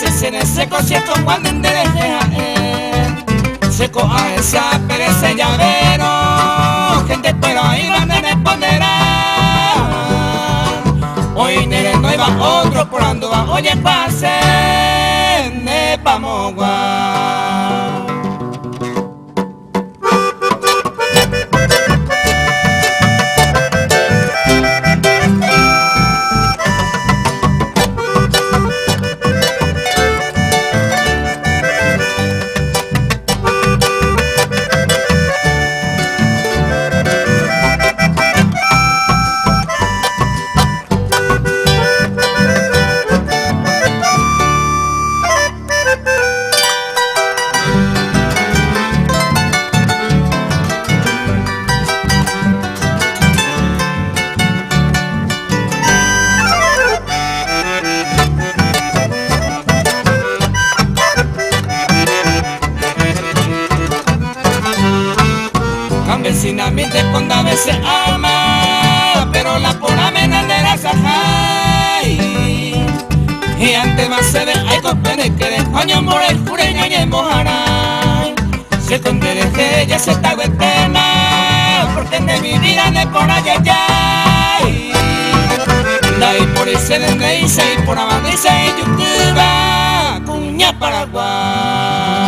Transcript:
se ne seco cierto cuando endereje seco a esa perece llavero gente pero ahí van a responder hoy nere no iba otro por ando va oye pase ne pamogua. Vecinamente cuando a veces ama, pero la pura mena de la sajay. Y antes más se ve, hay copene que de coño more el jureño y el mojaray. Se condere que ella se está eterna, porque de mi vida de por allá ya. De ahí por ese de Neise y por Abadisa y YouTube, cuña Paraguay.